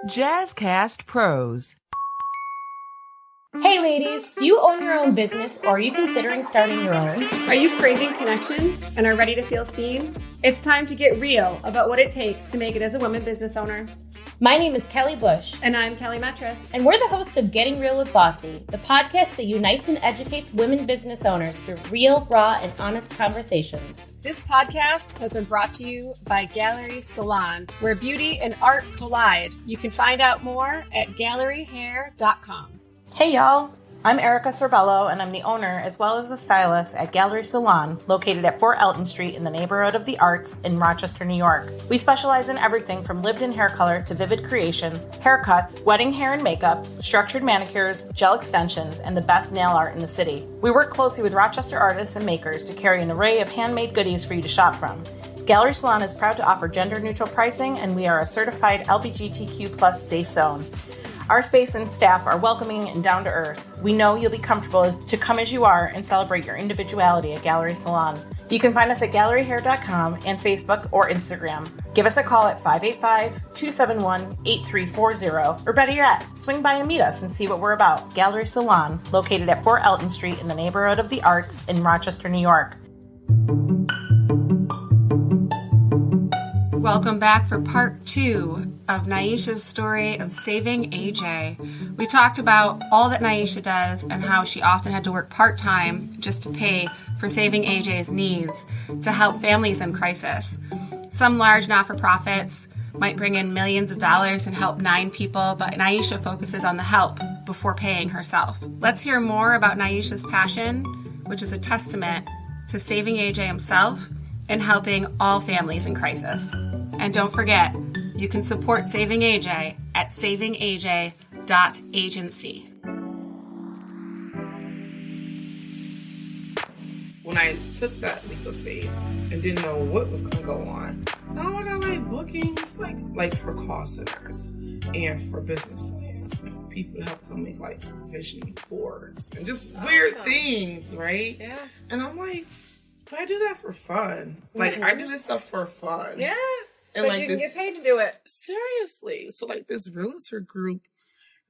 Jazzcast Pros. Hey ladies, do you own your own business or are you considering starting your own? Are you craving connection and are ready to feel seen? It's time to get real about what it takes to make it as a woman business owner. My name is Kelly Bush. And I'm Kelly Metris. And we're the hosts of Getting Real with Bossy, the podcast that unites and educates women business owners through real, raw, and honest conversations. This podcast has been brought to you by Gallery Salon, where beauty and art collide. You can find out more at galleryhair.com. Hey y'all, I'm Erica Sorbello and I'm the owner as well as the stylist at Gallery Salon, located at 4 Elton Street in the neighborhood of the Arts in Rochester, New York. We specialize in everything from lived-in hair color to vivid creations, haircuts, wedding hair and makeup, structured manicures, gel extensions, and the best nail art in the city. We work closely with Rochester artists and makers to carry an array of handmade goodies for you to shop from. Gallery Salon is proud to offer gender-neutral pricing, and we are a certified LGBTQ+ safe zone. Our space and staff are welcoming and down to earth. We know you'll be comfortable to come as you are and celebrate your individuality at Gallery Salon. You can find us at galleryhair.com and Facebook or Instagram. Give us a call at 585-271-8340, or better yet, swing by and meet us and see what we're about. Gallery Salon, located at 4 Elton Street in the neighborhood of the Arts in Rochester, New York. Welcome back for part 2 of Nyeshia's story of saving AJ. We talked about all that Nyeshia does and how she often had to work part-time just to pay for saving AJ's needs to help families in crisis. Some large not-for-profits might bring in millions of dollars and help 9 people, but Nyeshia focuses on the help before paying herself. Let's hear more about Nyeshia's passion, which is a testament to saving AJ himself and helping all families in crisis. And don't forget, you can support Saving AJ at savingaj.agency. When I took that leap of faith and didn't know what was going to go on, now I got like bookings like for call centers and for business plans and for people to help them make like vision boards and just weird things, right? Yeah. And I'm like, but I do that for fun. Like, I do this stuff for fun. Yeah. And but like you can this, get paid to do it. Seriously. So like this realtor group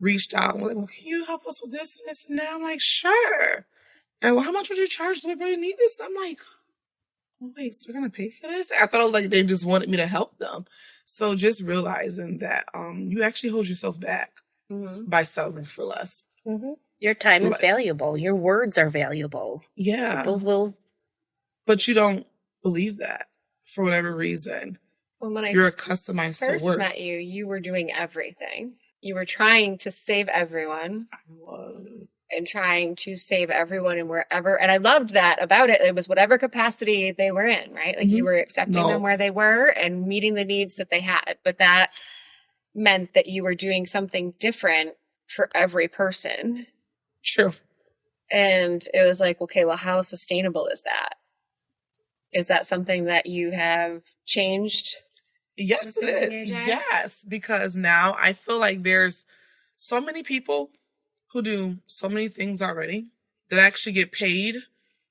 reached out and was like, well, can you help us with this and this and that? I'm like, sure. And well, how much would you charge? Do we really need this? I'm like, oh, wait, so they're going to pay for this? I thought it was like they just wanted me to help them. So just realizing that you actually hold yourself back by settling for less. Mm-hmm. Your time is valuable. Your words are valuable. Yeah. People will. But you don't believe that for whatever reason. Well, when you're customized to work. First met you, you were doing everything. You were trying to save everyone. I was. And trying to save everyone and wherever. And I loved that about it. It was whatever capacity they were in, right? Like you were accepting them where they were and meeting the needs that they had. But that meant that you were doing something different for every person. True. And it was like, okay, well, how sustainable is that? Is that something that you have changed? Yes, it is. Yes, because now I feel like there's so many people who do so many things already that actually get paid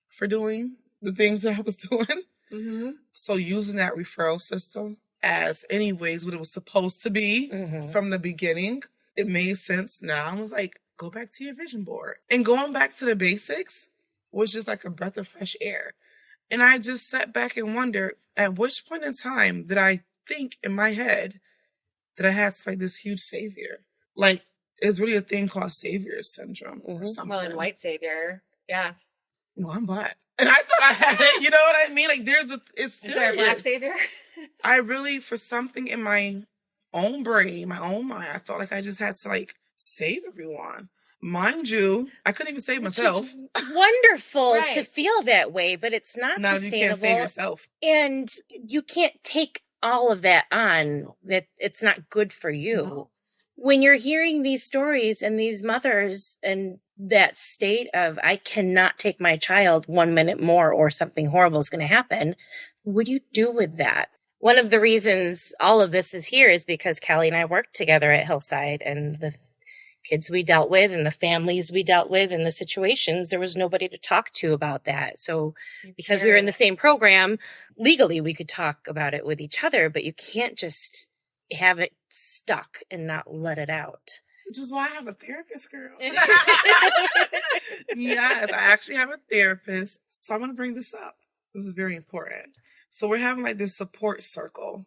for doing the things that I was doing. Mm-hmm. So using that referral system as anyways what it was supposed to be from the beginning, it made sense now. I was like, go back to your vision board. And going back to the basics was just like a breath of fresh air. And I just sat back and wondered, at which point in time did I think in my head that I had like this huge savior? Like, there's really a thing called savior syndrome or something. Well, and white savior, yeah. Well, I'm black. And I thought I had it, you know what I mean? Like, it's serious. Is there a black savior? I really, for something in my own brain, my own mind, I thought like I just had to like save everyone. Mind you, I couldn't even save myself. It's wonderful to feel that way, but it's not sustainable. You can't save yourself. And you can't take all of that on. That it's not good for you. No. When you're hearing these stories and these mothers and that state of, I cannot take my child 1 minute more or something horrible is going to happen, what do you do with that? One of the reasons all of this is here is because Kelly and I worked together at Hillside, and the kids we dealt with and the families we dealt with and the situations, there was nobody to talk to about that. So because we were in the same program, legally we could talk about it with each other, but you can't just have it stuck and not let it out. Which is why I have a therapist, girl. Yes, I actually have a therapist. So I'm going to bring this up. This is very important. So we're having like this support circle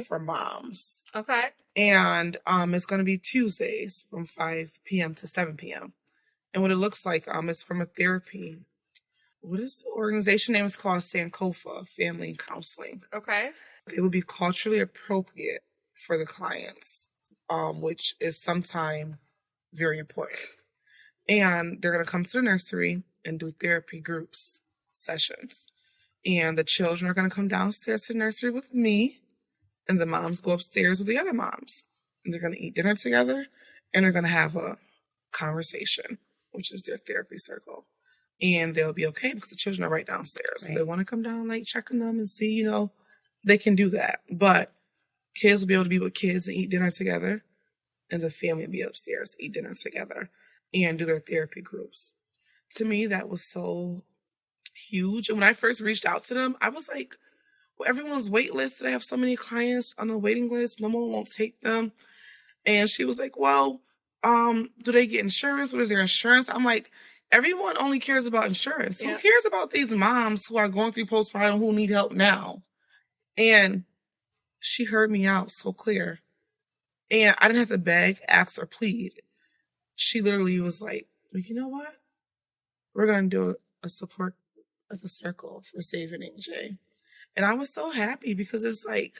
for moms. Okay. And it's going to be Tuesdays from 5 p.m. to 7 p.m. And what it looks like is from a therapy. What is the organization name? Is called Sankofa Family Counseling. Okay. They will be culturally appropriate for the clients, which is sometimes very important. And they're going to come to the nursery and do therapy groups sessions. And the children are going to come downstairs to the nursery with me, and the moms go upstairs with the other moms. And they're going to eat dinner together, and they're going to have a conversation, which is their therapy circle. And they'll be okay because the children are right downstairs. Right. So they want to come down, like, checking them and see, they can do that. But kids will be able to be with kids and eat dinner together, and the family will be upstairs, eat dinner together, and do their therapy groups. To me, that was so huge. And when I first reached out to them, I was like, well, everyone's wait list. I have so many clients on the waiting list. No one won't take them. And she was like, well, do they get insurance? What is their insurance? I'm like, everyone only cares about insurance. Yeah. Who cares about these moms who are going through postpartum who need help now? And she heard me out so clear. And I didn't have to beg, ask, or plead. She literally was like, well, you know what? We're going to do a support of a circle for Saving AJ. And I was so happy because it's like,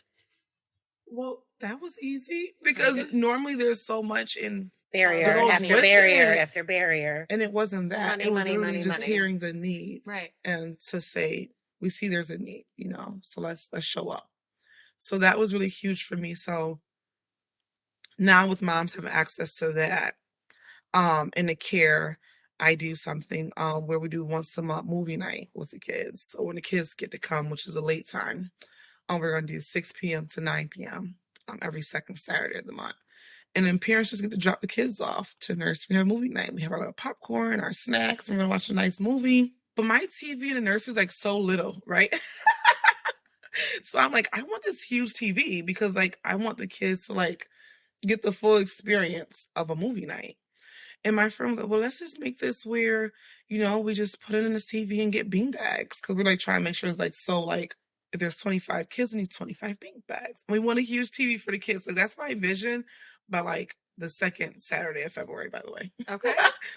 well, that was easy. Because normally there's so much in barrier after barrier after barrier. And it wasn't that. It was literally just hearing the need. Right. And to say, we see there's a need, so let's show up. So that was really huge for me. So now with moms having access to that, in the care, I do something where we do once a month movie night with the kids. So when the kids get to come, which is a late time, we're going to do 6 p.m. to 9 p.m. Every second Saturday of the month. And then parents just get to drop the kids off to nursery. We have movie night. We have our little popcorn, our snacks. We're going to watch a nice movie. But my TV in the nursery is like so little, right? So I'm like, I want this huge TV because like I want the kids to like get the full experience of a movie night. And my friend was like, well, let's just make this where, we just put it in this TV and get bean bags. Because we're like trying to make sure it's like, so like, if there's 25 kids, we need 25 bean bags. We want a huge TV for the kids. Like that's my vision by like the second Saturday of February, by the way. Okay.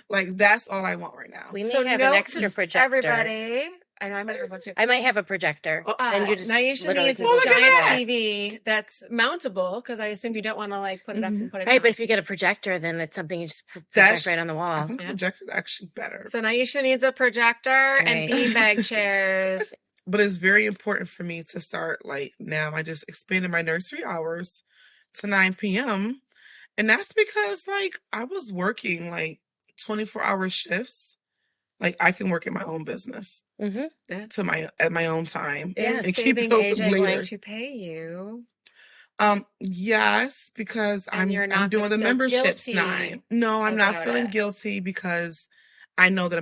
Like that's all I want right now. We may have an extra projector. Everybody. I know I might have one too. I might have a projector. And you just Nyeshia needs a giant TV that's mountable because I assume you don't want to like put it up and put it down. Right, but if you get a projector, then it's something you just project right on the wall. I think the projector is actually better. So Nyeshia needs a projector and beanbag chairs. But it's very important for me to start like now. I just expanded my nursery hours to 9 p.m. And that's because like I was working like 24-hour shifts. Like I can work in my own business at my own time and keep it open AJ later. Going to pay you. Yes, because I'm doing the memberships now. No, I'm not feeling guilty because I know that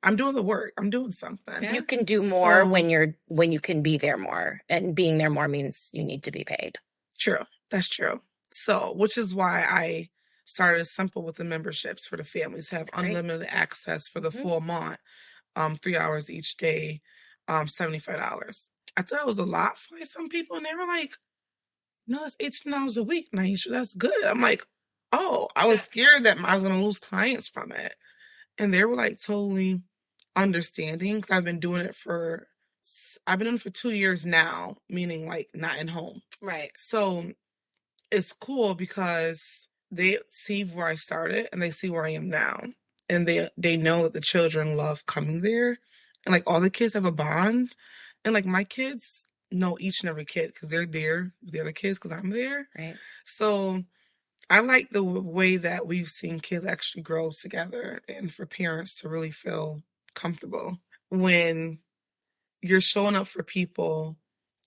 I'm doing the work. I'm doing something. Yeah. You can do more when you can be there more, and being there more means you need to be paid. True, that's true. So, which is why I started simple with the memberships for the families to have unlimited access for the full month, 3 hours each day, $75. I thought it was a lot for like some people, and they were like, "No, it's $18 a week, Nyeshia. That's good." I'm like, "Oh, I was scared that I was going to lose clients from it," and they were like totally understanding because I've been doing it for 2 years now, meaning like not in home, right? So it's cool because they see where I started and they see where I am now. And they know that the children love coming there. And like all the kids have a bond. And like my kids know each and every kid because they're there with the other kids because I'm there. Right. So I like the way that we've seen kids actually grow together and for parents to really feel comfortable when you're showing up for people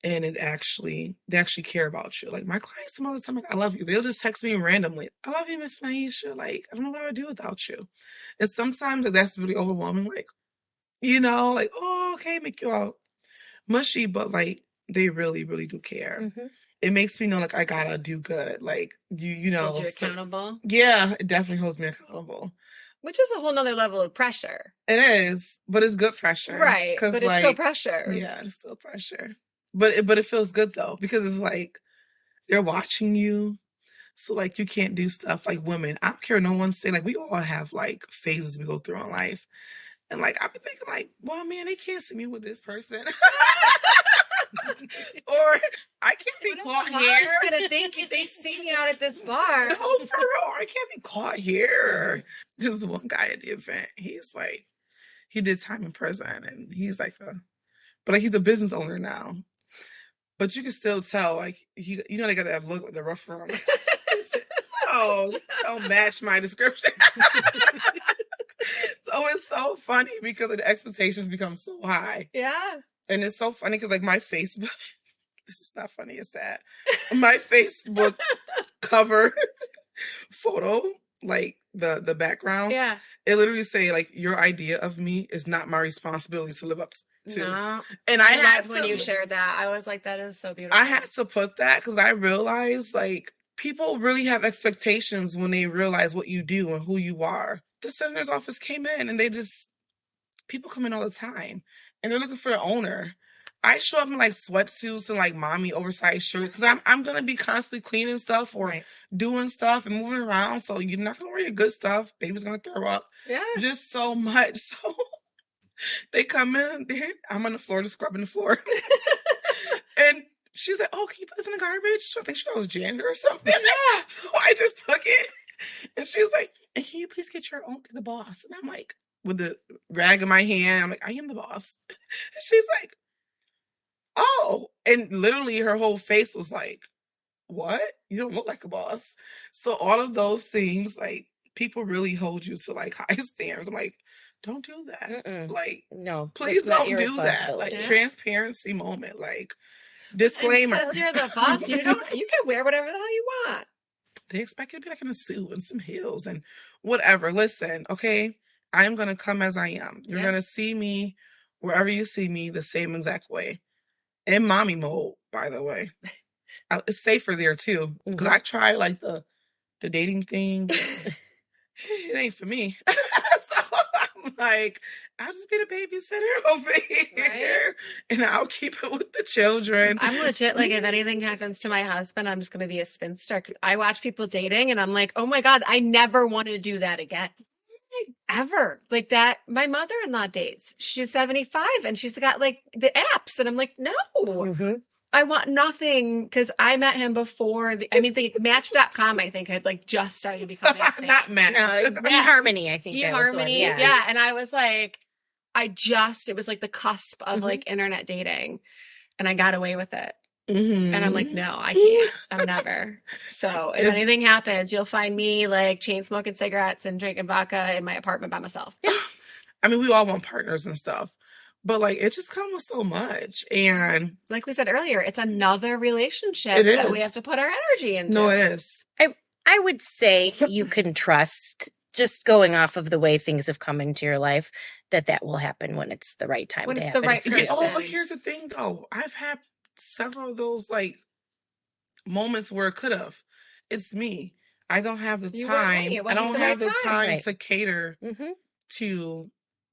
and they actually care about you. Like my clients, some of the time, like, I love you. They'll just text me randomly. I love you, Miss Nyeshia. Like, I don't know what I would do without you. And sometimes that's really overwhelming. Like, oh, okay, make you all mushy, but like they really, really do care. it makes me know, like, I gotta do good. Like, you know. Hold you accountable? Yeah, it definitely holds me accountable. Which is a whole nother level of pressure. It is, but it's good pressure. Right, but it's still pressure. Yeah, it's still pressure. But it feels good, though, because it's like, they're watching you. So, like, you can't do stuff like women. I don't care what no one say. Like, we all have, like, phases we go through in life. And, like, I've been thinking, like, well, man, they can't see me with this person. Or I can't be caught here. I'm gonna think if they see me out at this bar. No, for real. I can't be caught here. This one guy at the event, he's like, he did time in prison, and he's like, but like he's a business owner now. But you can still tell, like, you know, they got that look with the rough around. Oh, don't match my description. So it's so funny because the expectations become so high. Yeah. And it's so funny because, like, my Facebook, this is not funny, it's sad. My Facebook cover photo, like the background, yeah, it literally say, like, your idea of me is not my responsibility to live up to. No. And I had when you shared that, I was like, that is so beautiful. I had to put that because I realized, like, people really have expectations when they realize what you do and who you are. The senator's office came in and people come in all the time and they're looking for the owner. I show up in like sweatsuits and like mommy oversized shirts because I'm going to be constantly cleaning stuff or doing stuff and moving around. So you're not going to wear your good stuff. Baby's going to throw up. Yeah. Just so much. So they come in, I'm on the floor, just scrubbing the floor. And she's like, oh, can you put this in the garbage? I think she thought it was janitor or something. Yeah. So I just took it. And she was like, and can you please get your own, the boss? And I'm like, with the rag in my hand, I'm like, I am the boss. And she's like, oh. And literally her whole face was like, what? You don't look like a boss. So all of those things, like, people really hold you to, like, high standards. I'm like, don't do that. Mm-mm. Like, no, please don't do that. Like, transparency moment. Like, disclaimer. Because you're the boss, you can wear whatever the hell you want. They expect you to be like in a suit and some heels and whatever. Listen, okay, I'm going to come as I am. You're going to see me wherever you see me the same exact way. In mommy mode, by the way. It's safer there too. Because I tried like the dating thing. It ain't for me. So I'm like, I'll just be the babysitter over here. And I'll keep it with the children. I'm legit, like, if anything happens to my husband, I'm just going to be a spinster. I watch people dating and I'm like, oh my God, I never want to do that again. Ever. Like that, my mother-in-law dates. She's 75 and she's got like the apps. And I'm like, no. I want nothing because I met him before. The Match.com, I think, had like just started becoming a thing. Not Match. eHarmony, I think. eHarmony, yeah. And I was like, it was like the cusp of like internet dating, and I got away with it. And I'm like, no, I can't. I'm never. So if anything happens, you'll find me like chain smoking cigarettes and drinking vodka in my apartment by myself. I mean, we all want partners and stuff. But, like, it just comes with so much. And like we said earlier, it's another relationship that we have to put our energy into. No, it is. I would say you can trust, just going off of the way things have come into your life, that will happen when it's the right time. When it's the right person. Oh, but here's the thing, though. I've had several of those, like, moments where it could have. It's me. I don't have the time. I don't have the time to cater to...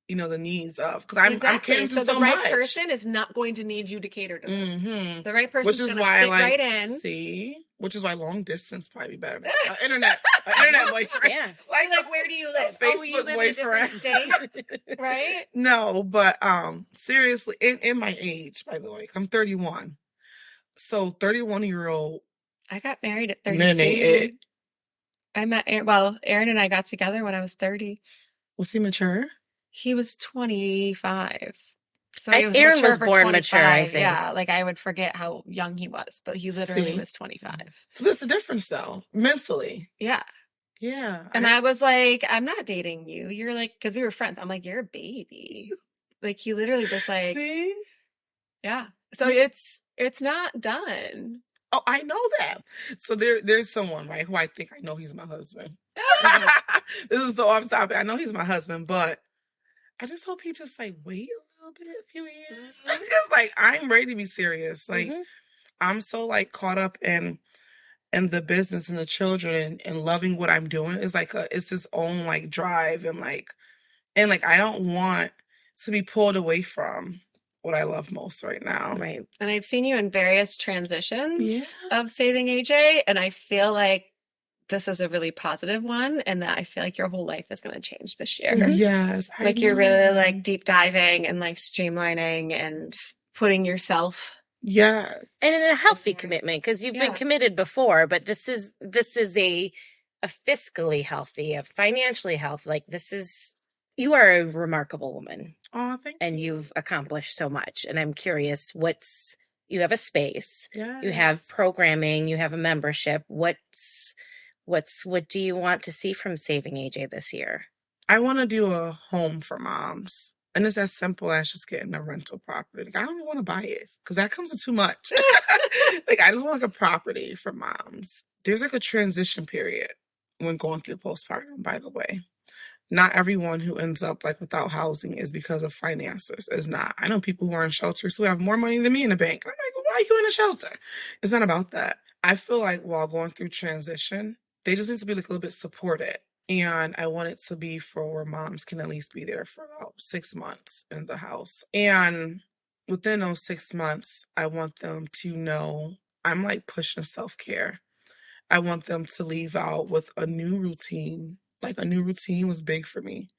the needs of, because I'm catering to so the right person is not going to need you to cater to them. The right person is going to fit right in. Which is why long distance probably be better. Internet boyfriend. Yeah. Like, where do you live? Facebook you live boyfriend. in a different state, right? No, but seriously, in my age, by the way, I'm 31. So 31-year-old. I got married at 32. I met Aaron and I got together when I was 30. Was he mature? He was 25. So Aaron was born mature, I think. Yeah, like I would forget how young he was, but he literally was 25. So that's the difference, though, mentally. Yeah. Yeah. And I was like, I'm not dating you. You're like, because we were friends. I'm like, you're a baby. Like, he literally was like. See? Yeah. So it's not done. Oh, I know that. So there's someone, right, who I think I know he's my husband. This is so off topic. I know he's my husband, but I just hope he just like wait a little bit, a few years. Because like I'm ready to be serious. Like I'm so like caught up in the business and the children and loving what I'm doing. It's like it's its own like drive and like I don't want to be pulled away from what I love most right now. Right. And I've seen you in various transitions of saving AJ, and I feel like this is a really positive one, and that I feel like your whole life is going to change this year. Yes. Like you're really like deep diving and like streamlining and putting yourself. Yeah. And in a healthy commitment, because you've been committed before, but this is a fiscally healthy, a financially healthy, like you are a remarkable woman. Oh, thank you. And you've accomplished so much. And I'm curious, you have a space, you have programming, you have a membership. What do you want to see from Saving AJ this year? I want to do a home for moms. And it's as simple as just getting a rental property. Like, I don't even want to buy it because that comes with too much. Like, I just want like a property for moms. There's like a transition period when going through postpartum, by the way. Not everyone who ends up like without housing is because of finances. It's not. I know people who are in shelters who have more money than me in the bank. I'm like, why are you in a shelter? It's not about that. I feel like while going through transition, they just need to be like a little bit supported. And I want it to be for where moms can at least be there for about 6 months in the house. And within those 6 months, I want them to know I'm like pushing self-care. I want them to leave out with a new routine. Like a new routine was big for me.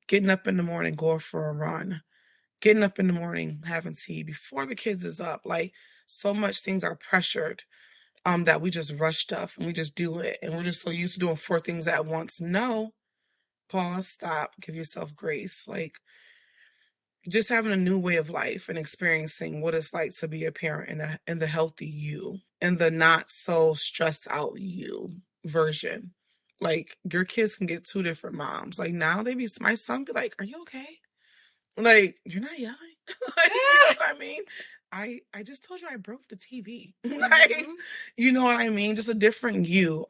Getting up in the morning, going for a run. Getting up in the morning, having tea before the kids is up. Like so much things are pressured. That we just rush stuff and we just do it. And we're just so used to doing 4 things at once. No. Pause, stop, give yourself grace. Like, just having a new way of life and experiencing what it's like to be a parent in the healthy you. And the not so stressed out you version. Like, your kids can get 2 different moms. Like, now my son be like, are you okay? Like, you're not yelling? Like, you know what I mean? I just told you I broke the TV. Like, you know what I mean? Just a different you.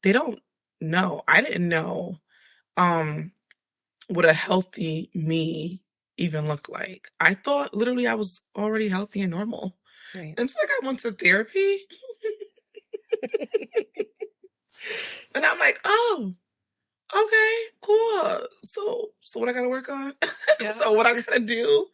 They don't know. I didn't know what a healthy me even looked like. I thought literally I was already healthy and normal. Right. It's like I went to therapy. And I'm like, oh, okay, cool. So what I gotta work on? Yeah. So what I gotta do?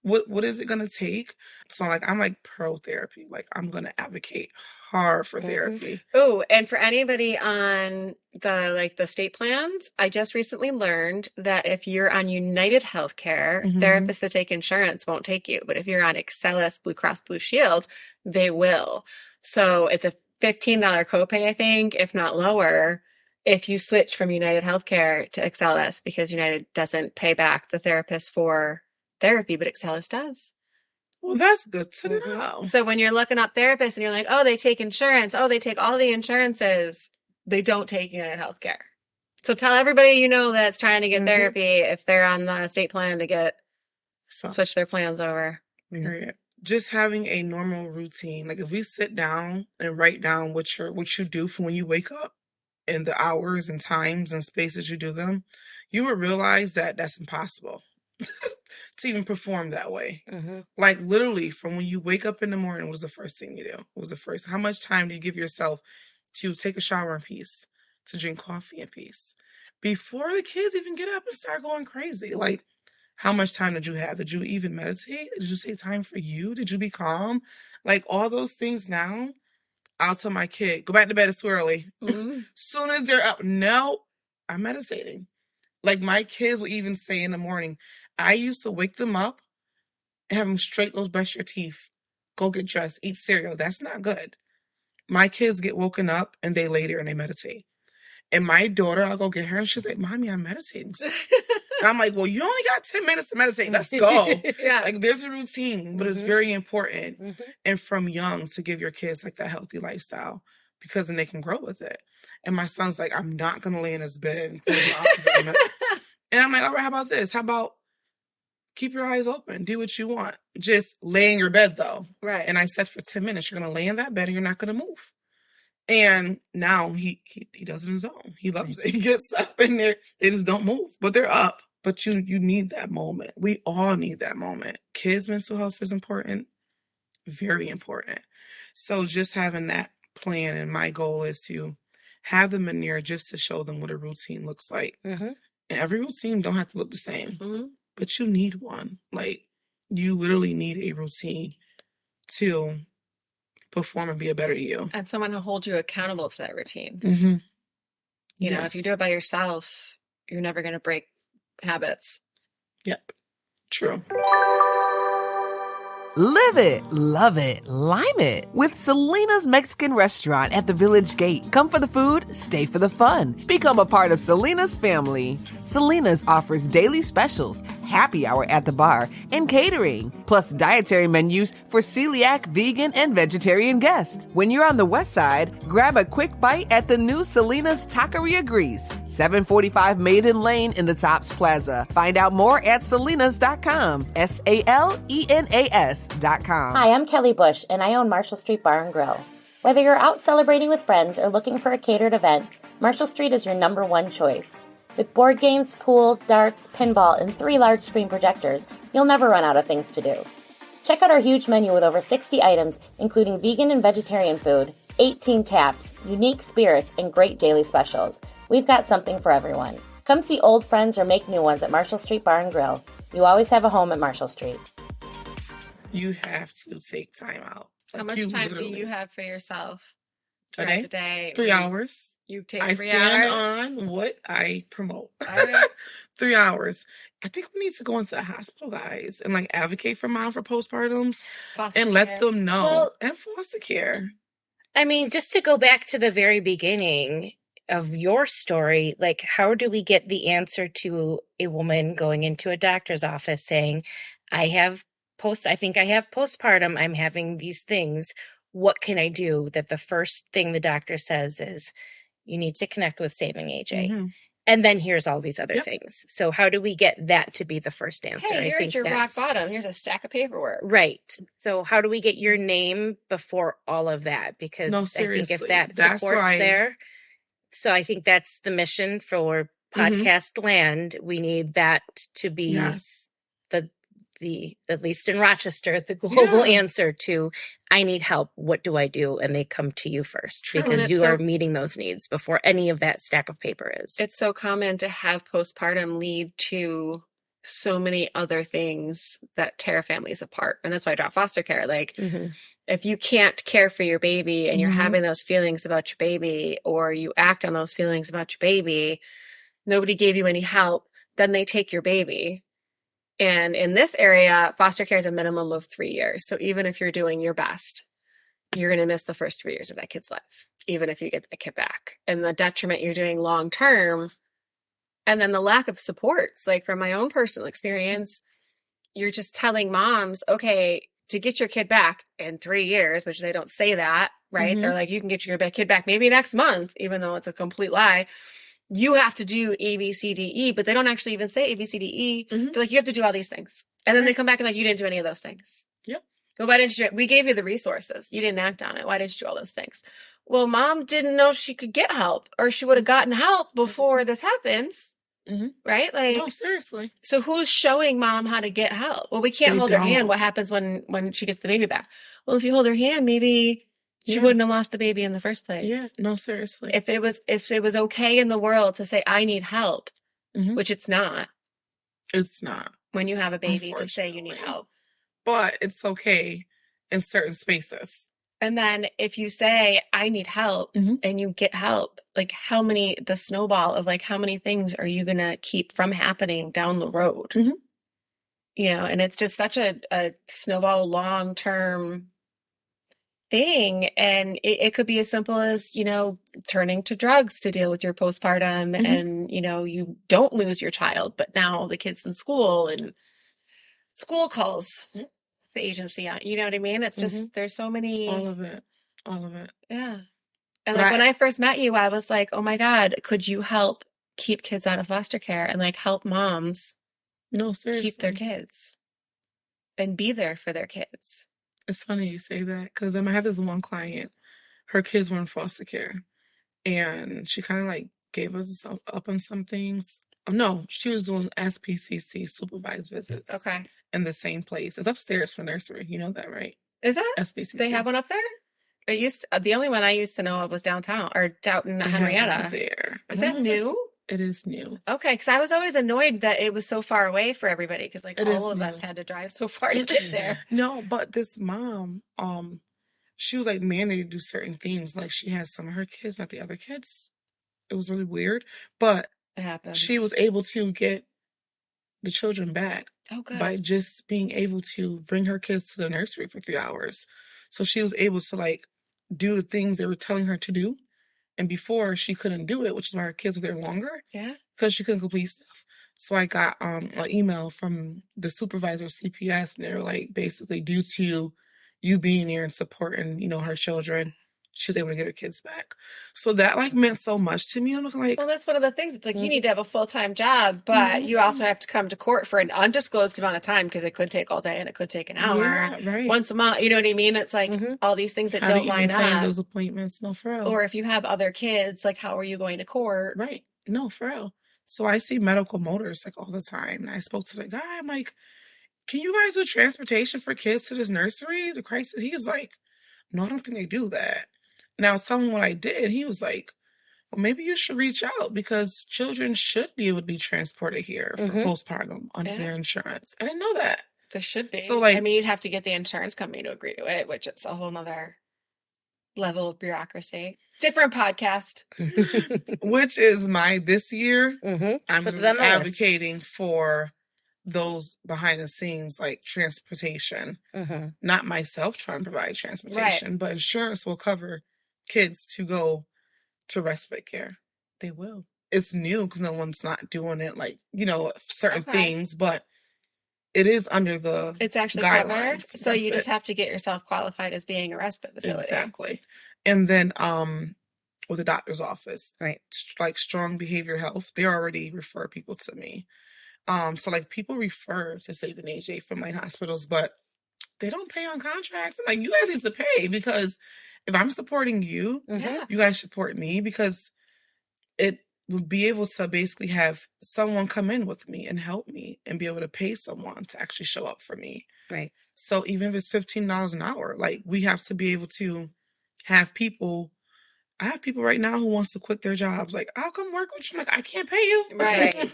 What is it gonna take? So like I'm like pro therapy. Like I'm gonna advocate hard for therapy. Oh, and for anybody on the state plans, I just recently learned that if you're on United Healthcare, therapists that take insurance won't take you. But if you're on Excelis, Blue Cross Blue Shield, they will. So it's a $15 copay, I think, if not lower, if you switch from United Healthcare to Excelis, because United doesn't pay back the therapist for therapy, but Excelis does. Well, that's good to know. So when you're looking up therapists and you're like, oh, they take insurance. Oh, they take all the insurances. They don't take United Healthcare. So tell everybody you know that's trying to get therapy if they're on the state plan to switch their plans over. Period. Just having a normal routine. Like if we sit down and write down what you do from when you wake up and the hours and times and spaces you do them, you would realize that that's impossible. To even perform that way. Like literally from when you wake up in the morning, what was the first thing you do? How much time do you give yourself to take a shower in peace, to drink coffee in peace, before the kids even get up and start going crazy? Like, how much time did you have? Did you even meditate? Did you take time for you? Did you be calm? Like all those things now, I'll tell my kid, go back to bed, it's too early. Soon as they're up, no, I'm meditating. Like my kids will even say in the morning, I used to wake them up and have them straight, go brush your teeth, go get dressed, eat cereal. That's not good. My kids get woken up and they lay there and they meditate. And my daughter, I'll go get her and she's like, Mommy, I'm meditating. And I'm like, well, you only got 10 minutes to meditate. Let's go. Yeah. Like there's a routine, but it's very important. And from young to give your kids like that healthy lifestyle because then they can grow with it. And my son's like, I'm not going to lay in this bed and close my eyes. And I'm like, all right, how about this? How about keep your eyes open. Do what you want. Just lay in your bed, though. Right. And I said for 10 minutes, you're going to lay in that bed and you're not going to move. And now he does it on his own. He loves it. He gets up and they just don't move. But they're up. But you need that moment. We all need that moment. Kids' mental health is important. Very important. So just having that plan, and my goal is to have them in there just to show them what a routine looks like. Mm-hmm. And every routine don't have to look the same, Mm-hmm. but you need one. Like, you literally need a routine to perform and be a better you. And someone to hold you accountable to that routine. Mm-hmm. You know, if you do it by yourself, you're never going to break habits. Yep. True. Live it, love it, lime it with Selena's Mexican Restaurant at the Village Gate. Come for the food, stay for the fun. Become a part of Selena's family. Selena's offers daily specials, happy hour at the bar, and catering, plus dietary menus for celiac, vegan, and vegetarian guests. When you're on the west side, grab a quick bite at the new Selena's Taqueria Grease, 745 Maiden Lane in the Tops Plaza. Find out more at selenas.com, SALENAS.com. Hi, I'm Kelly Bush, and I own Marshall Street Bar and Grill. Whether you're out celebrating with friends or looking for a catered event, Marshall Street is your number one choice. With board games, pool, darts, pinball, and 3 large screen projectors, you'll never run out of things to do. Check out our huge menu with over 60 items, including vegan and vegetarian food, 18 taps, unique spirits, and great daily specials. We've got something for everyone. Come see old friends or make new ones at Marshall Street Bar and Grill. You always have a home at Marshall Street. You have to take time out. How much time do you have for yourself throughout the day? 3 hours. You take I 3 stand hours? on what I promote. All right. 3 hours. I think we need to go into the hospital, guys, and like advocate for mom for postpartums and let them know. Well, and foster care. I mean, just to go back to the very beginning of your story, like, how do we get the answer to a woman going into a doctor's office saying, I think I have postpartum, I'm having these things. What can I do? That the first thing the doctor says is, you need to connect with Saving AJ. Mm-hmm. And then here's all these other things. So how do we get that to be the first answer? Hey, you're at your rock bottom. Here's a stack of paperwork. Right. So how do we get your name before all of that? Because I think if that support's there. So I think that's the mission for Podcast Land. We need that to be the at least in Rochester, the global answer to, I need help. What do I do? And they come to you first. True, because you are meeting those needs before any of that stack of paper is. It's so common to have postpartum lead to so many other things that tear families apart. And that's why I drop foster care. Like, if you can't care for your baby and you're having those feelings about your baby, or you act on those feelings about your baby, nobody gave you any help, then they take your baby. And in this area, foster care is a minimum of 3 years. So even if you're doing your best, you're going to miss the first 3 years of that kid's life, even if you get the kid back. And the detriment you're doing long term, and then the lack of supports, like from my own personal experience, you're just telling moms, okay, to get your kid back in 3 years, which they don't say that, right? They're like, you can get your kid back maybe next month, even though it's a complete lie. You have to do A, B, C, D, E, but they don't actually even say A, B, C, D, E. They're like, you have to do all these things. And then they come back and like, you didn't do any of those things. Yep. Well, why didn't you? We gave you the resources. You didn't act on it. Why didn't you do all those things? Well, mom didn't know she could get help, or she would have gotten help before this happens. Right? Like, no, seriously. So who's showing mom how to get help? Well, we can't hold her hand. What happens when she gets the baby back? Well, if you hold her hand, maybe she wouldn't have lost the baby in the first place. Yeah, no, seriously. If it was okay in the world to say, I need help, which it's not. It's not. When you have a baby, to say you need help. But it's okay in certain spaces. And then if you say, I need help, and you get help, like the snowball of like, how many things are you going to keep from happening down the road? You know, and it's just such a snowball long-term thing. And it could be as simple as, you know, turning to drugs to deal with your postpartum, and, you know, you don't lose your child, but now the kid's in school and school calls the agency on, you know what I mean? It's just, there's so many. All of it. Yeah. And like when I first met you, I was like, oh my God, could you help keep kids out of foster care and like help moms keep their kids and be there for their kids? It's funny you say that, because I had this one client, her kids were in foster care, and she kind of like gave us up on some things. No, she was doing SPCC, supervised visits. Okay. In the same place. It's upstairs for nursery. You know that, right? Is it? SPCC. They have one up there? It used to, the only one I used to know of was downtown or out in Henrietta. There. Is that new? It is new. Okay, because I was always annoyed that it was so far away for everybody because like all of us had to drive so far to get there. No, but this mom, she was like mandated to do certain things. Like she has some of her kids, not the other kids. It was really weird, but it happens. She was able to get the children back by just being able to bring her kids to the nursery for 3 hours. So she was able to like do the things they were telling her to do. And before she couldn't do it, which is why her kids were there longer. Yeah. Because she couldn't complete stuff. So I got an email from the supervisor of CPS, and they were like, basically, due to you being there and supporting, you know, her children, she was able to get her kids back. So that like meant so much to me. I was like, well, that's one of the things. It's like you need to have a full-time job, but you also have to come to court for an undisclosed amount of time because it could take all day and it could take an hour, once a month. You know what I mean? It's like all these things that how don't line up. Those appointments, no, for real. Or if you have other kids, like how are you going to court? Right. No, for real. So I see medical motors like all the time. And I spoke to the guy. I'm like, can you guys do transportation for kids to this nursery? The crisis. He's like, no, I don't think they do that. And I was telling him what I did. He was like, well, maybe you should reach out because children should be able to be transported here for postpartum under their insurance. I didn't know that. There should be. So like, I mean, you'd have to get the insurance company to agree to it, which is a whole nother level of bureaucracy. Different podcast. Which is this year, I'm advocating for those behind the scenes, like transportation. Not myself trying to provide transportation, but insurance will cover kids to go to respite care. They will. It's new because no one's not doing it, like, you know, certain things, but it is under the it's actually covered. So you just have to get yourself qualified as being a respite facility. Exactly. And then with the doctor's office, right? Like Strong Behavior Health, they already refer people to me. So like people refer to Saving AJ from like hospitals, but they don't pay on contracts. I'm like, you guys need to pay because if I'm supporting you, you guys support me because it would be able to basically have someone come in with me and help me and be able to pay someone to actually show up for me. Right. So even if it's $15 an hour, like we have to be able to have people. I have people right now who wants to quit their jobs. Like, I'll come work with you. I'm like, I can't pay you. Right.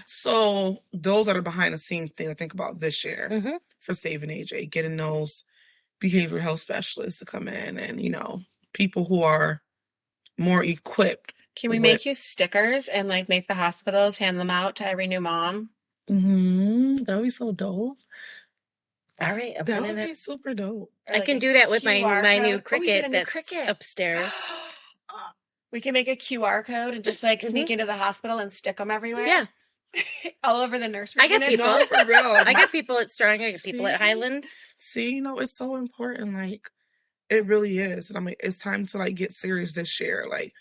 So those are the behind the scenes things I think about this year for Saving AJ, getting those behavioral health specialists to come in and, you know, people who are more equipped. Can we make you stickers and like make the hospitals hand them out to every new mom? That would be so dope. All right, that would be super dope. I can do that with my new Cricut that's upstairs. We can make a QR code and just like sneak into the hospital and stick them everywhere. Yeah. All over the nursery. I got people. No, for real. I got people at Strong. I got people at Highland. See, you know, it's so important. Like, it really is. And I mean, it's time to like get serious this year. Like,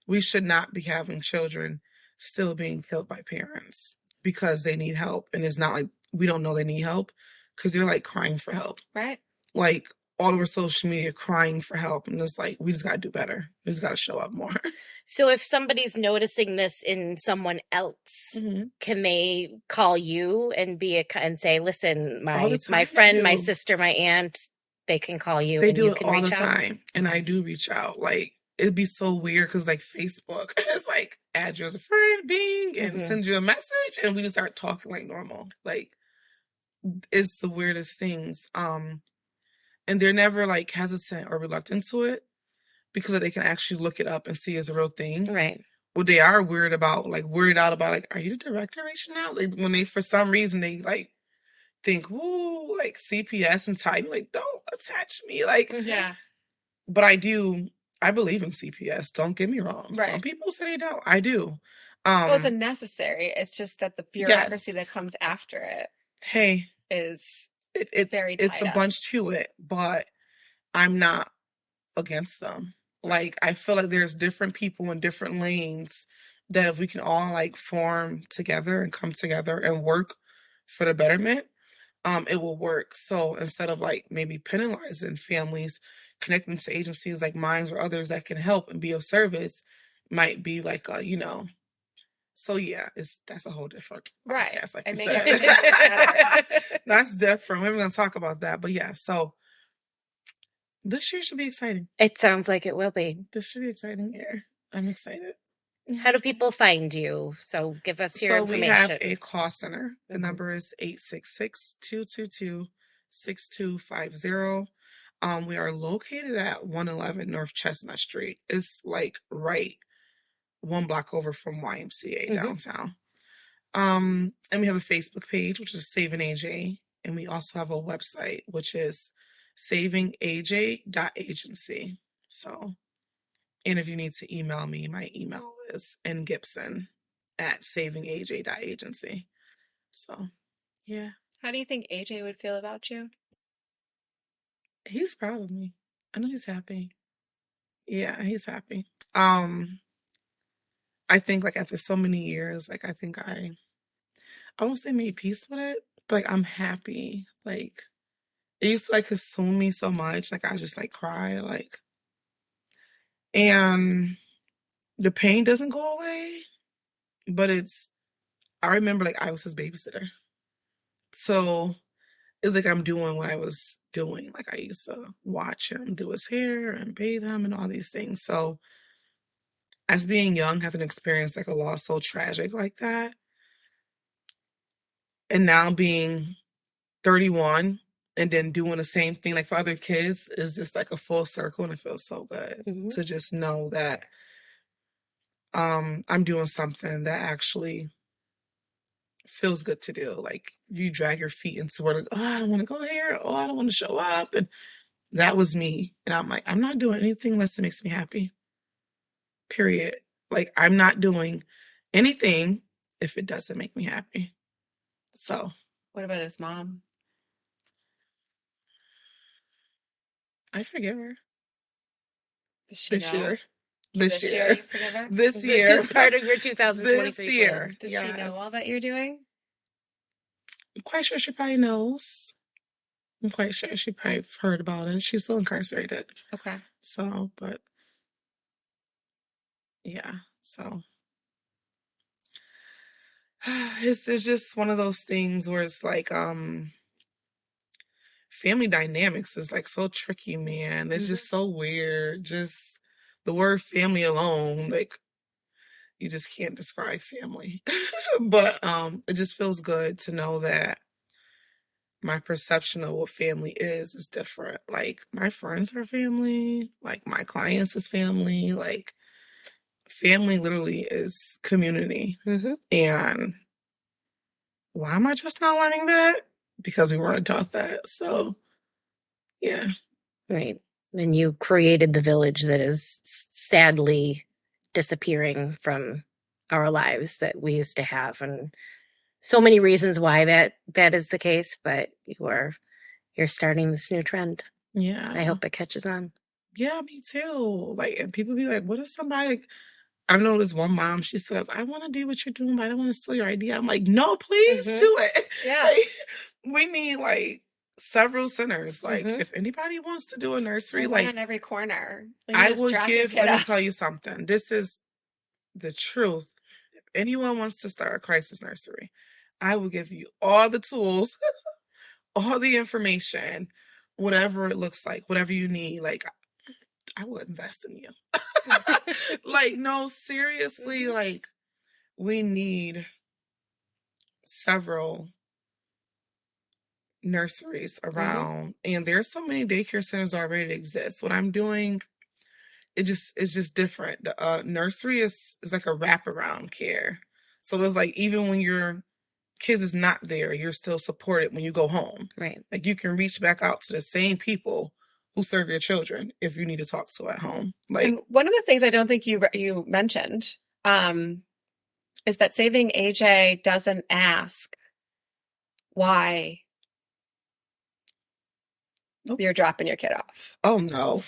we should not be having children still being killed by parents because they need help. And it's not like we don't know they need help because they're like crying for help. Right. Like all over social media crying for help. And it's like, we just got to do better. We just got to show up more. So if somebody's noticing this in someone else, can they call you and and say, listen, my friend, my sister, my aunt, they can call you they and do you it can all reach the out? time. And I do reach out. Like, it'd be so weird because like Facebook, it's like add you as a friend, Bing, and send you a message, and we just start talking like normal. Like, it's the weirdest things. And they're never like hesitant or reluctant to it because they can actually look it up and see it's a real thing. Right. Well, they are weirded out about like, are you the director reaching out? Like when they, for some reason, they like think, woo, like CPS and time, like, don't attach me. Like, but I believe in CPS. Don't get me wrong. Right. Some people say they don't. I do. Well, it's a necessary. It's just that the bureaucracy that comes after it is very tied it's a bunch to it, but I'm not against them. Like, I feel like there's different people in different lanes that if we can all like form together and come together and work for the betterment, it will work. So instead of like maybe penalizing families, connecting to agencies like mine or others that can help and be of service might be like a, you know. So yeah, that's a whole different podcast, like you said. That's different. We're going to talk about that, but yeah. So This year should be exciting. It sounds like it will be. This should be exciting year. I'm excited. How do people find you? So give us your information. So we have a call center. The number is 866-222-6250. We are located at 111 North Chestnut Street. It's like right one block over from YMCA downtown. And we have a Facebook page, which is Saving AJ. And we also have a website, which is savingaj.agency. So, and if you need to email me, my email is ngibson@savingaj.agency. So, yeah. How do you think AJ would feel about you? He's proud of me. I know he's happy. Yeah, he's happy. I think like after so many years, like I think I won't say made peace with it, but like I'm happy. Like it used to like consume me so much. Like I just like cry, like, and the pain doesn't go away, but I remember like I was his babysitter. So it's like I'm doing what I was doing. Like I used to watch him do his hair and bathe him and all these things. So as being young, having experienced like a loss so tragic like that, and now being 31 and then doing the same thing like for other kids is just like a full circle, and it feels so good to just know that I'm doing something that actually feels good to do. Like you drag your feet into where like, oh, I don't want to go here. Oh, I don't want to show up. And that was me. And I'm like, I'm not doing anything unless it makes me happy. Period. Like I'm not doing anything if it doesn't make me happy. So. What about his mom? I forgive her. This year. This year. You forgive her? This year. This is part of your 2023 This year. Does she know all that you're doing? I'm quite sure she probably knows. I'm quite sure she probably heard about it. She's still incarcerated. Okay. So, but yeah, so it's just one of those things where it's like family dynamics is like so tricky, man. It's just so weird. Just the word family alone, like you just can't describe family. But it just feels good to know that my perception of what family is different. Like my friends are family, like my clients is family, like family literally is community. And why am I just not learning that? Because we weren't taught that. So, yeah. Right. And you created the village that is sadly disappearing from our lives that we used to have. And so many reasons why that is the case, but you're starting this new trend. Yeah. I hope it catches on. Yeah, me too. Like, and people be like, what if somebody, like, I know this one mom, she said, I want to do what you're doing, but I don't want to steal your idea. I'm like, no, please do it. Yeah. Like, we need, like, several centers. Like, if anybody wants to do a nursery, like, on every corner. Like, I will let me tell you something. This is the truth. If anyone wants to start a crisis nursery, I will give you all the tools, all the information, whatever it looks like, whatever you need. Like, I will invest in you. Like, no, seriously, like, we need several nurseries around, and there's so many daycare centers already that exist. What I'm doing, it's just different. The nursery is like a wraparound care. So it's like, even when your kids is not there, you're still supported when you go home. Right. Like, you can reach back out to the same people who serve your children if you need to talk to at home. Like, and one of the things I don't think you mentioned is that Saving AJ doesn't ask why you're dropping your kid off. Oh, no.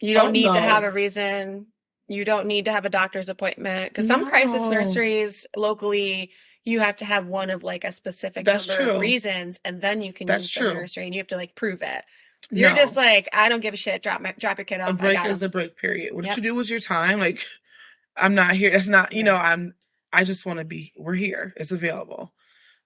You don't need to have a reason. You don't need to have a doctor's appointment. Because some crisis nurseries locally, you have to have one of like a specific number of reasons, and then you can use the nursery, and you have to like prove it. You're just like, I don't give a shit. Drop your kid off. A break is a break, period. What you do with your time, like, I'm not here. That's not, I just want to be, we're here. It's available.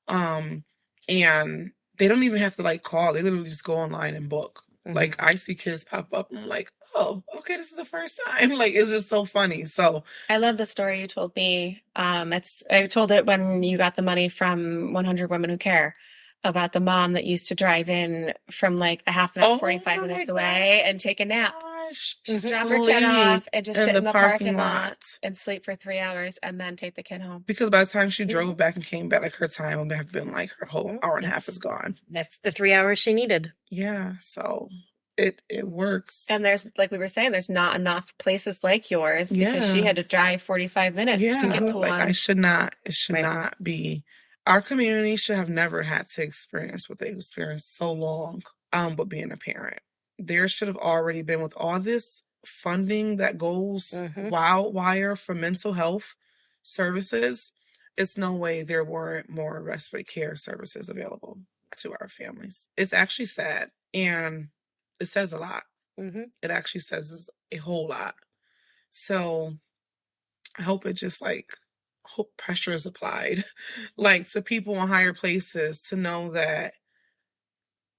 And they don't even have to like call. They literally just go online and book. Like, I see kids pop up and I'm like, oh, okay, this is the first time. Like, it's just so funny. So I love the story you told me. I told it when you got the money from 100 Women Who Care about the mom that used to drive in from like a half an hour, 45 minutes away and take a nap. Just drop her kid off and just sit in the parking lot and sleep for 3 hours and then take the kid home. Because by the time she drove back and came back, like, her time would have been like her whole hour and a half is gone. That's the 3 hours she needed. Yeah, so it works. And there's, like we were saying, there's not enough places like yours because she had to drive 45 minutes to get to like, one. it should not be. Our community should have never had to experience what they experienced so long, but being a parent. There should have already been, with all this funding that goes wire for mental health services, it's no way there weren't more respite care services available to our families. It's actually sad, and it says a lot. It actually says a whole lot. So I hope it just hope pressure is applied, like, to people in higher places to know that,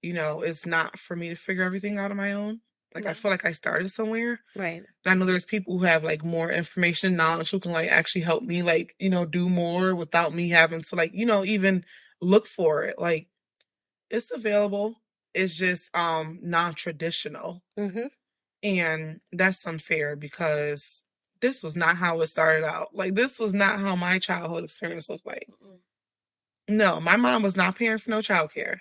you know, it's not for me to figure everything out on my own. Like, I feel like I started somewhere. Right. And I know there's people who have, like, more information, knowledge, who can, like, actually help me, like, you know, do more without me having to, like, you know, even look for it. Like, it's available. It's just non-traditional. And that's unfair because this was not how it started out. Like, this was not how my childhood experience looked like. No, my mom was not paying for no childcare.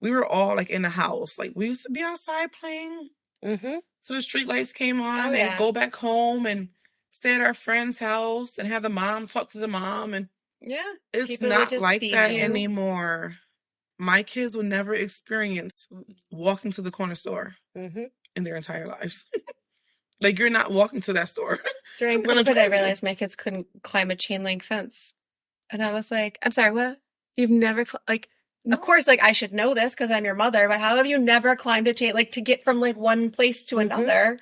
We were all, like, in the house. Like, we used to be outside playing. So the street lights came on and go back home and stay at our friend's house and have the mom talk to the mom. And it's people not like that anymore. My kids will never experience walking to the corner store in their entire lives. Like, you're not walking to that store. During COVID, I realized my kids couldn't climb a chain link fence. And I was like, I'm sorry, what? You've never, no. Of course, like, I should know this because I'm your mother, but how have you never climbed a chain, like, to get from, like, one place to another?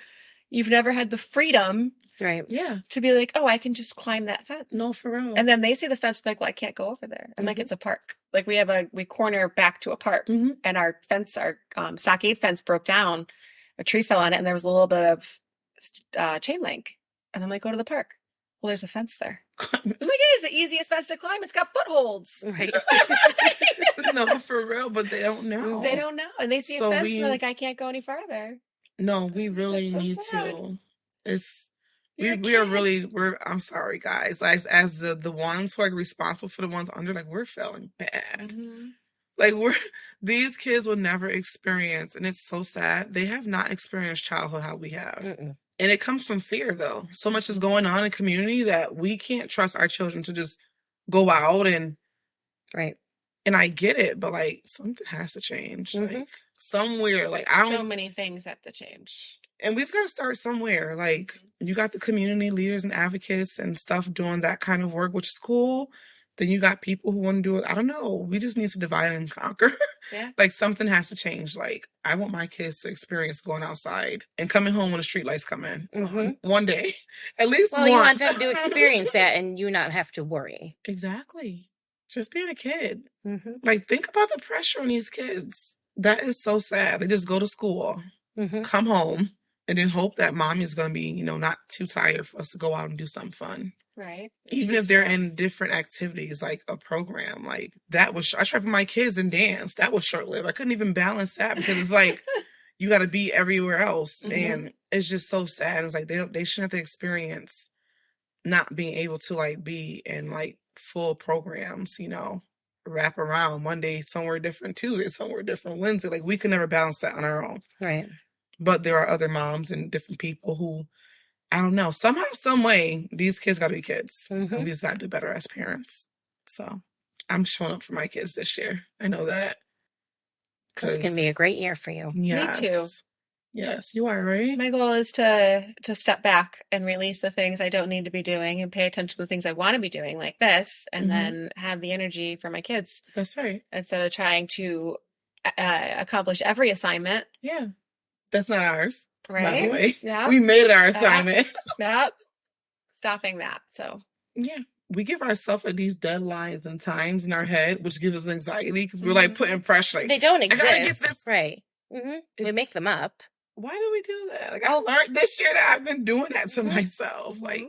You've never had the freedom. Right. Yeah. To be like, oh, I can just climb that fence. No, for real. And then they see the fence, like, well, I can't go over there. And like, it's a park. Like, we corner back to a park and our fence, our stockade fence broke down. A tree fell on it and there was a little bit of chain link. And I'm like, go to the park. Well, there's a fence there. I'm like, it is the easiest fence to climb. It's got footholds. Right. No, for real, but they don't know. They don't know. And they see a fence and they're like, I can't go any farther. No, we really need to. I'm sorry, guys. As the ones who are responsible for the ones under, like, we're failing bad. Like, these kids will never experience, and it's so sad, they have not experienced childhood how we have. And it comes from fear, though. So much is going on in community that we can't trust our children to just go out and... Right. And I get it, but, like, something has to change. Like, somewhere, like, So many things have to change. And we just gotta start somewhere. Like, you got the community leaders and advocates and stuff doing that kind of work, which is cool. Then you got people who want to do it. I don't know. We just need to divide and conquer. Yeah. Like, something has to change. Like, I want my kids to experience going outside and coming home when the street lights come in. One day. At least once. Well, you want them to experience that and you not have to worry. Exactly. Just being a kid. Like, think about the pressure on these kids. That is so sad. They just go to school, come home, and then hope that mommy is going to be, you know, not too tired for us to go out and do something fun. Right. Even if they're in different activities, like a program, like that was, I tried with my kids and dance. That was short-lived. I couldn't even balance that because it's like, you got to be everywhere else. And it's just so sad. It's like, they shouldn't have to experience not being able to, like, be in, like, full programs, you know, wrap around Monday somewhere different, Tuesday somewhere different, Wednesday. Like, we could never balance that on our own. Right. But there are other moms and different people who, I don't know, somehow, some way, these kids got to be kids. And we just got to do better as parents. So I'm showing up for my kids this year. I know that. This can be a great year for you. Yes. Me too. Yes, you are, right? My goal is to step back and release the things I don't need to be doing and pay attention to the things I want to be doing, like this, and then have the energy for my kids. That's right. Instead of trying to accomplish every assignment. Yeah. That's not ours. Right. By the way. Yeah. We made it our assignment. Yep. Stopping that. So. Yeah. We give ourselves these deadlines and times in our head, which gives us anxiety because we're like putting pressure. Like, they don't exist. I gotta get this. Right. We make them up. Why do we do that? Like, I learned this year that I've been doing that to myself. Like,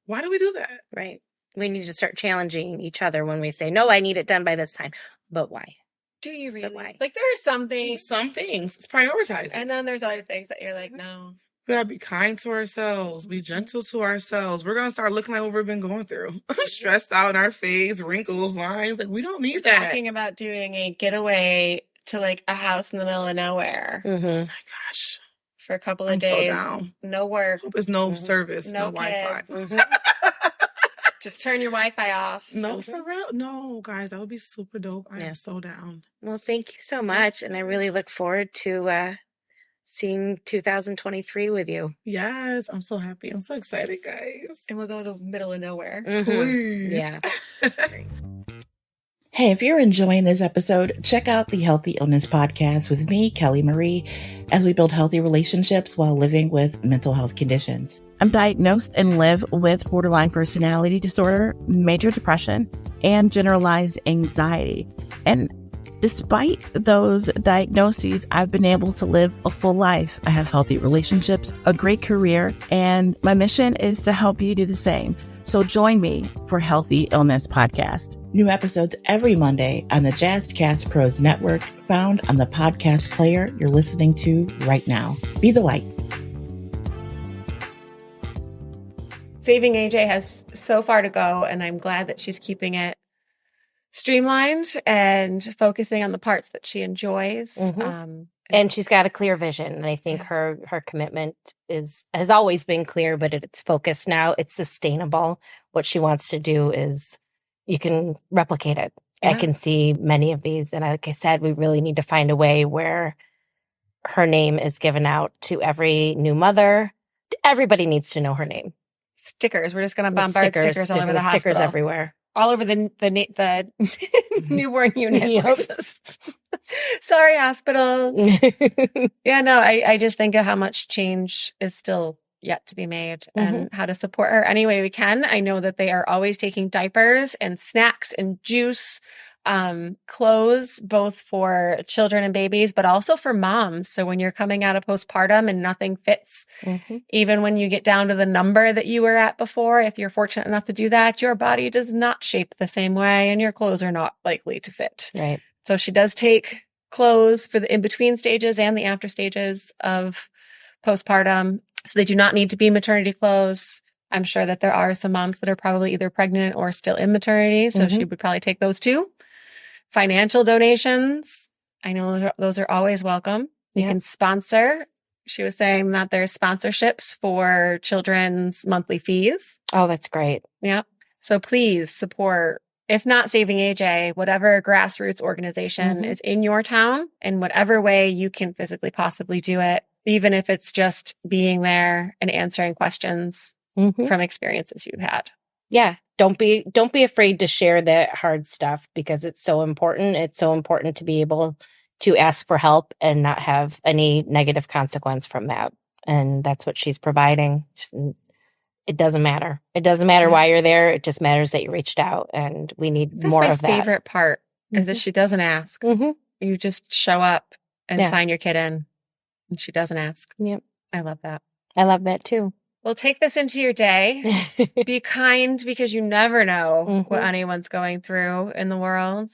why do we do that? Right. We need to start challenging each other when we say, no, I need it done by this time. But why? Do you really? But why? Like, there are some things. It's prioritizing. And then there's other things that you're like, no. We gotta be kind to ourselves, be gentle to ourselves. We're gonna start looking like what we've been going through. Stressed out in our face, wrinkles, lines. Like, we don't need that. Talking about doing a getaway to like a house in the middle of nowhere. Oh my gosh. For a couple of days. So down. No work. Hope it's no service, no Wi-Fi. Just turn your Wi-Fi off. No, for real. No, guys, that would be super dope. I am so down. Well, thank you so much. And I really look forward to seeing 2023 with you. Yes, I'm so happy. I'm so excited, guys. And we'll go to the middle of nowhere. Please. Yeah. Hey, if you're enjoying this episode, check out the Healthy Illness Podcast with me, Kelly Marie, as we build healthy relationships while living with mental health conditions. I'm diagnosed and live with borderline personality disorder, major depression, and generalized anxiety. And despite those diagnoses, I've been able to live a full life. I have healthy relationships, a great career, and my mission is to help you do the same. So join me for Healthy Illness Podcast. New episodes every Monday on the Jazzcast Pros Network, found on the podcast player you're listening to right now. Be the light. Saving AJ has so far to go, and I'm glad that she's keeping it streamlined and focusing on the parts that she enjoys. And she's got a clear vision. And I think her commitment has always been clear, but it's focused now. It's sustainable. What she wants to do is you can replicate it. Yeah. I can see many of these. And like I said, we really need to find a way where her name is given out to every new mother. Everybody needs to know her name. Stickers. We're just going to bombard stickers all over the hospital. Stickers everywhere. All over the newborn unit. Sorry, hospitals. Yeah, no, I just think of how much change is still yet to be made and how to support her any way we can. I know that they are always taking diapers and snacks and juice, clothes, both for children and babies, but also for moms. So when you're coming out of postpartum and nothing fits, even when you get down to the number that you were at before, if you're fortunate enough to do that, your body does not shape the same way and your clothes are not likely to fit. Right. So she does take clothes for the in-between stages and the after stages of postpartum. So they do not need to be maternity clothes. I'm sure that there are some moms that are probably either pregnant or still in maternity. So she would probably take those too. Financial donations. I know those are always welcome. You can sponsor. She was saying that there's sponsorships for children's monthly fees. Oh, that's great. Yeah. So please support, if not Saving AJ, whatever grassroots organization is in your town in whatever way you can physically possibly do it, even if it's just being there and answering questions from experiences you've had. Yeah. Don't be afraid to share that hard stuff because it's so important. It's so important to be able to ask for help and not have any negative consequence from that. And that's what she's providing. It doesn't matter. It doesn't matter why you're there. It just matters that you reached out, and we need more of that. That's my favorite part is that she doesn't ask. You just show up and sign your kid in, and she doesn't ask. Yep. I love that. I love that too. Well, take this into your day. Be kind because you never know what anyone's going through in the world.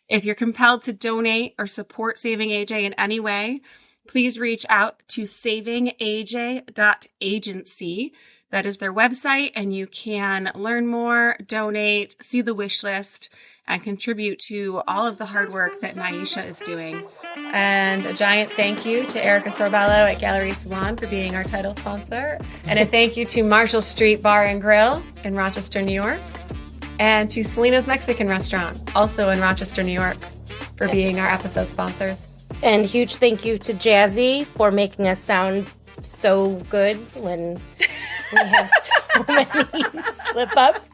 If you're compelled to donate or support Saving AJ in any way, please reach out to savingaj.agency. That is their website, and you can learn more, donate, see the wish list, and contribute to all of the hard work that Nyeshia is doing. And a giant thank you to Erica Sorbello at Gallery Salon for being our title sponsor. And a thank you to Marshall Street Bar and Grill in Rochester, New York. And to Selena's Mexican Restaurant, also in Rochester, New York, for being our episode sponsors. And huge thank you to Jazzy for making us sound so good when we have so many slip-ups.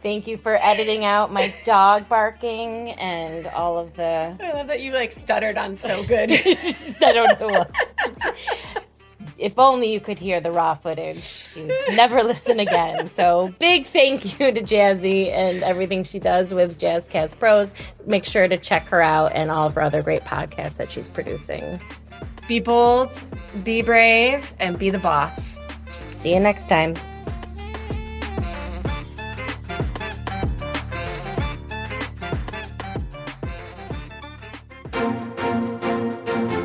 Thank you for editing out my dog barking and all of the... I love that you stuttered on so good. I don't know what. If only you could hear the raw footage, you'd never listen again. So big thank you to Jazzy and everything she does with Jazzcast Pros. Make sure to check her out and all of her other great podcasts that she's producing. Be bold, be brave, and be the boss. See you next time.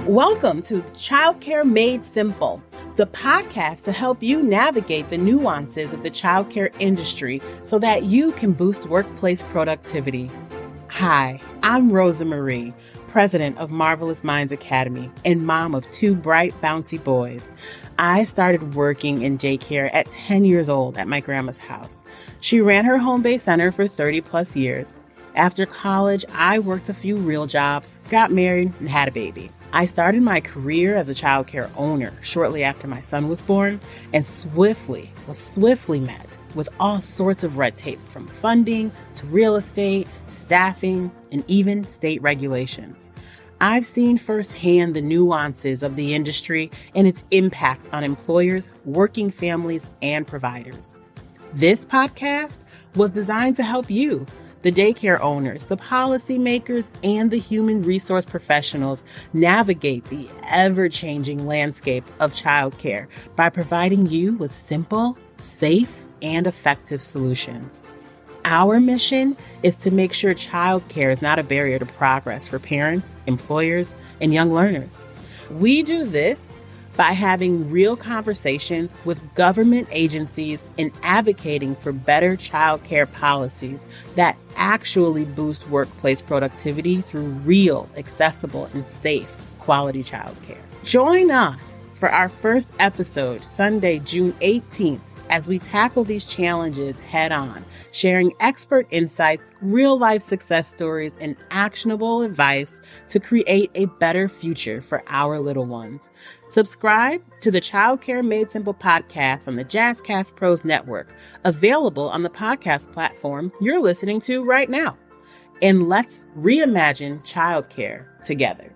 Welcome to Childcare Made Simple, the podcast to help you navigate the nuances of the childcare industry so that you can boost workplace productivity. Hi, I'm Rosa Marie, president of Marvelous Minds Academy and mom of 2 bright, bouncy boys. I started working in daycare at 10 years old at my grandma's house. She ran her home-based center for 30 plus years. After college, I worked a few real jobs, got married, and had a baby. I started my career as a childcare owner shortly after my son was born and was swiftly met with all sorts of red tape, from funding to real estate, staffing, and even state regulations. I've seen firsthand the nuances of the industry and its impact on employers, working families, and providers. This podcast was designed to help you, the daycare owners, the policymakers, and the human resource professionals navigate the ever-changing landscape of childcare by providing you with simple, safe, and effective solutions. Our mission is to make sure childcare is not a barrier to progress for parents, employers, and young learners. We do this by having real conversations with government agencies and advocating for better childcare policies that actually boost workplace productivity through real, accessible, and safe quality childcare. Join us for our first episode, Sunday, June 18th, as we tackle these challenges head on, sharing expert insights, real-life success stories, and actionable advice to create a better future for our little ones. Subscribe to the Childcare Made Simple podcast on the Jazzcast Pros Network, available on the podcast platform you're listening to right now. And let's reimagine childcare together.